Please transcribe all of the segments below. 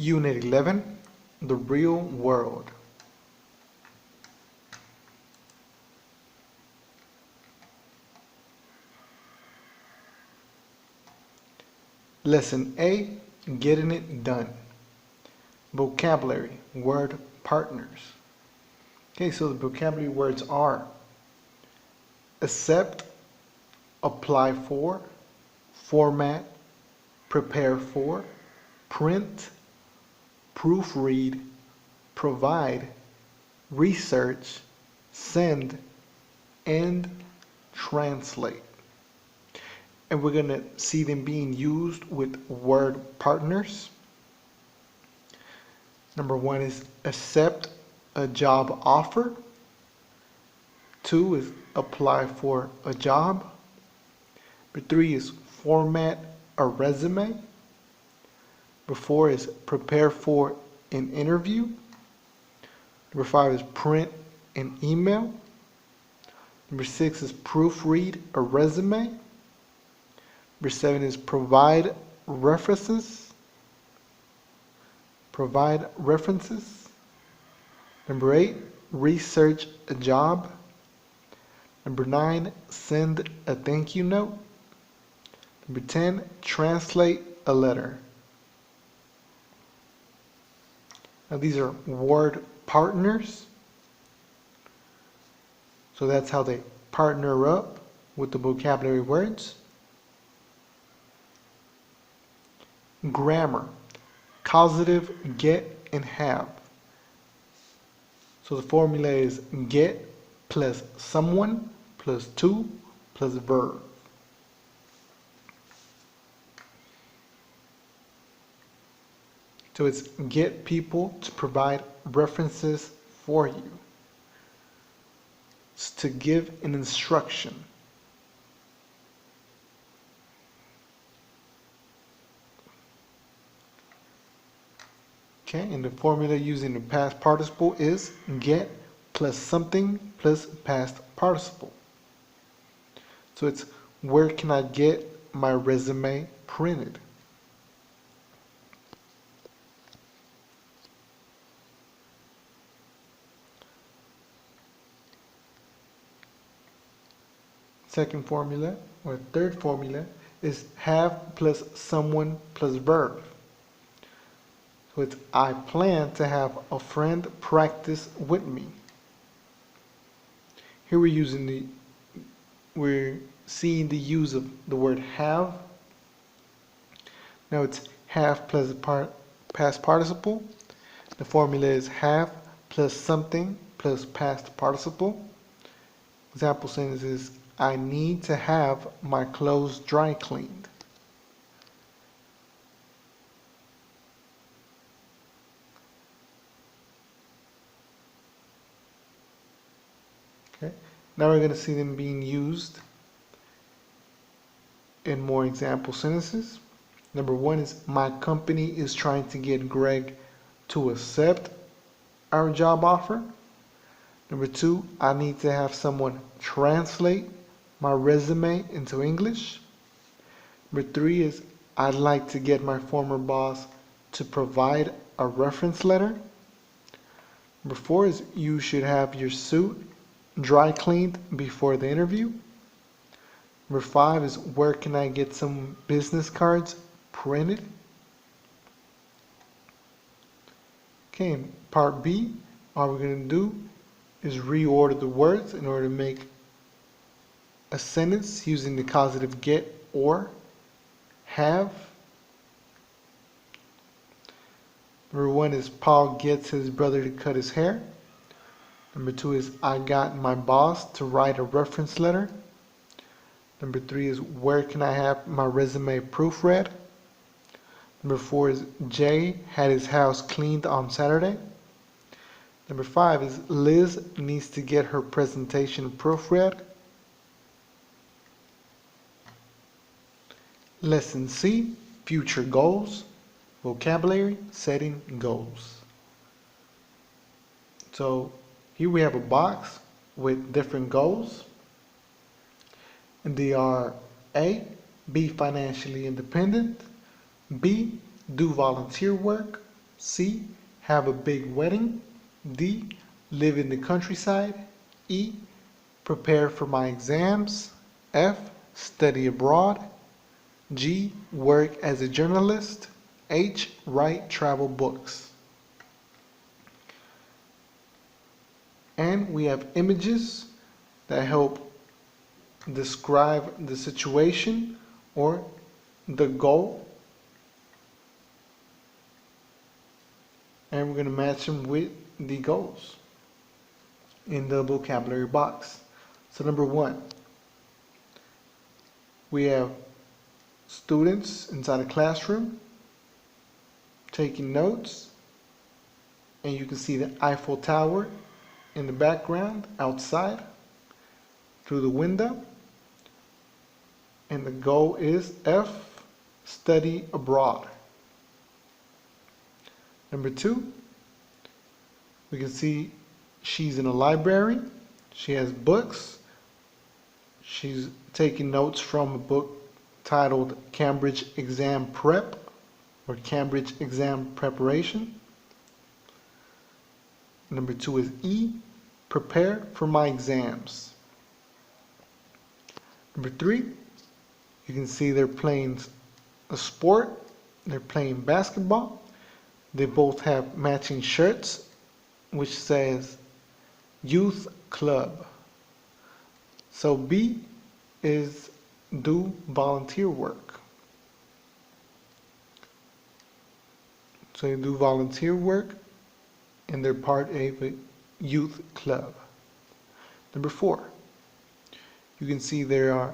Unit 11, The Real World. Lesson A, Getting It Done. Vocabulary, word partners. Okay, so the vocabulary words are accept, apply for, format, prepare for, print, proofread, provide, research, send, and translate. And we're going to see them being used with word partners. Number one is accept a job offer. Two is apply for a job. Number three is format a resume. Number four is prepare for an interview. Number five is print an email. Number six is proofread a resume. Number seven is provide references. Provide references. Number eight, research a job. Number nine, send a thank you note. Number 10, translate a letter. Now these are word partners. So that's how they partner up with the vocabulary words. Grammar, causative, get, and have. So the formula is get plus someone plus to plus verb. So it's get people to provide references for you. It's to give an instruction. Okay, and the formula using the past participle is get plus something plus past participle. So it's where can I get my resume printed? Second formula, or third formula, is have plus someone plus verb. So it's I plan to have a friend practice with me. Here we're seeing the use of the word have. Now it's have plus past participle. The formula is have plus something plus past participle. Example sentence is I need to have my clothes dry cleaned. Okay. Now we're going to see them being used in more example sentences. Number one is my company is trying to get Greg to accept our job offer. Number two, I need to have someone translate my resume into English. Number three is I'd like to get my former boss to provide a reference letter. Number four is you should have your suit dry cleaned before the interview. Number five is where can I get some business cards printed? Okay, in part B, all we're going to do is reorder the words in order to make a sentence using the causative get or have. Number one is Paul gets his brother to cut his hair. Number two is I got my boss to write a reference letter. Number three is where can I have my resume proofread? Number four is Jay had his house cleaned on Saturday. Number five is Liz needs to get her presentation proofread. Lesson C, future goals, vocabulary, setting goals. So here we have a box with different goals. And they are A, be financially independent. B, do volunteer work. C, have a big wedding. D, live in the countryside. E, prepare for my exams. F, study abroad. G, work as a journalist. H, write travel books. And we have images that help describe the situation or the goal. And we're going to match them with the goals in the vocabulary box. So number 1, we have students inside a classroom taking notes, and you can see the Eiffel Tower in the background outside through the window. And the goal is F, study abroad. Number 2, we can see she's in a library. She has books. She's taking notes from a book titled Cambridge Exam Prep or Cambridge Exam Preparation. Number 2 is E, prepare for my exams. Number 3, you can see they're playing a sport. They're playing basketball. They both have matching shirts, which says Youth Club. So B is do volunteer work. So you do volunteer work, and they're part of a youth club. Number 4, you can see they are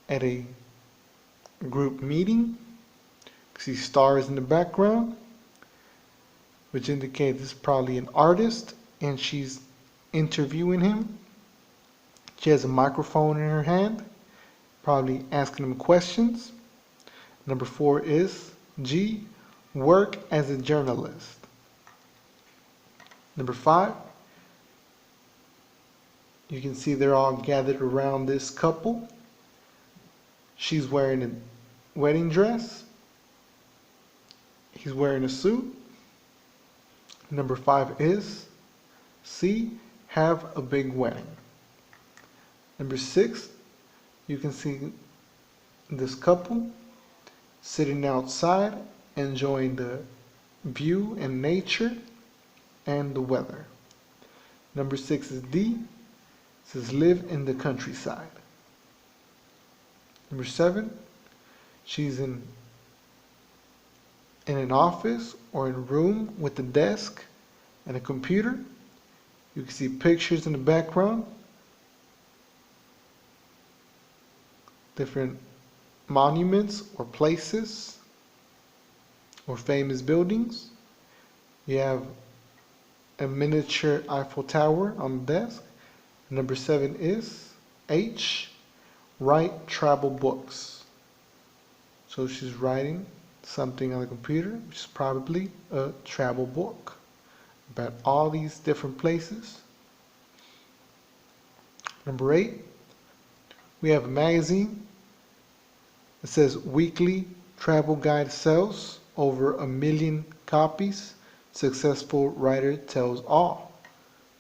at a group meeting. You can see stars in the background, which indicates this is probably an artist, and she's interviewing him. She has a microphone in her hand, probably asking him questions. Number 4 is G, work as a journalist. Number 5, you can see they're all gathered around this couple. She's wearing a wedding dress. He's wearing a suit. Number 5 is C, have a big wedding. Number 6, you can see this couple sitting outside enjoying the view and nature and the weather. Number 6 is D, it says live in the countryside. Number 7, she's in an office or in a room with a desk and a computer. You can see pictures in the background, different monuments or places or famous buildings. You have a miniature Eiffel Tower on the desk. Number 7 is H, write travel books. So she's writing something on the computer, which is probably a travel book about all these different places. Number 8, we have a magazine. It says weekly travel guide sells over 1 million copies. Successful writer tells all.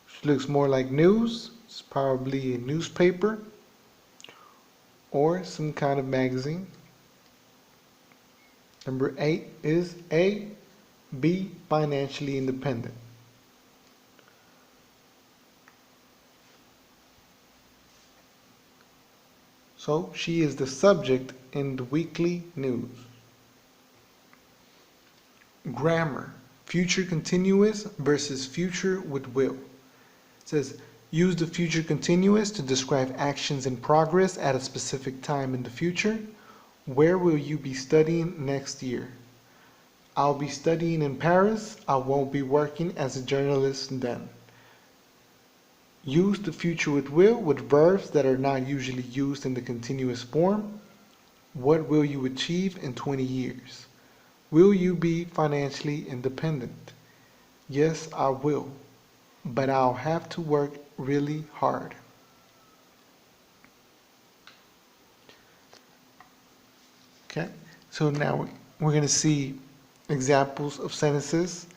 Which looks more like news. It's probably a newspaper or some kind of magazine. Number 8 is A, be financially independent. So she is the subject in the weekly news. Grammar, future continuous versus future with will. It says, use the future continuous to describe actions in progress at a specific time in the future. Where will you be studying next year? I'll be studying in Paris. I won't be working as a journalist then. Use the future with will with verbs that are not usually used in the continuous form. What will you achieve in 20 years? Will you be financially independent? Yes, I will, but I'll have to work really hard. Okay, so now we're going to see examples of sentences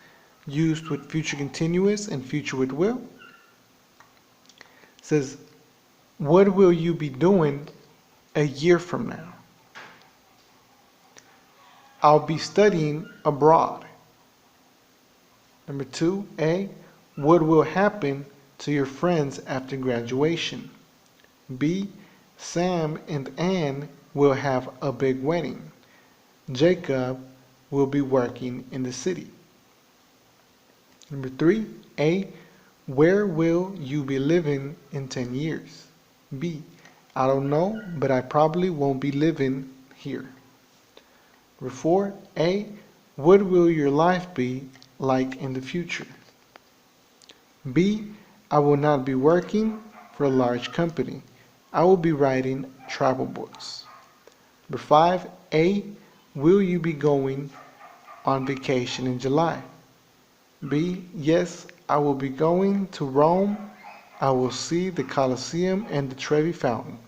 used with future continuous and future with will. It says, what will you be doing a year from now? I'll be studying abroad. Number 2, what will happen to your friends after graduation? B, Sam and Ann will have a big wedding. Jacob will be working in the city. Number 3, where will you be living in 10 years? B, I don't know, but I probably won't be living here. Number 4, what will your life be like in the future? B, I will not be working for a large company. I will be writing travel books. Number 5, will you be going on vacation in July? B, yes, I will be going to Rome. I will see the Colosseum and the Trevi Fountain.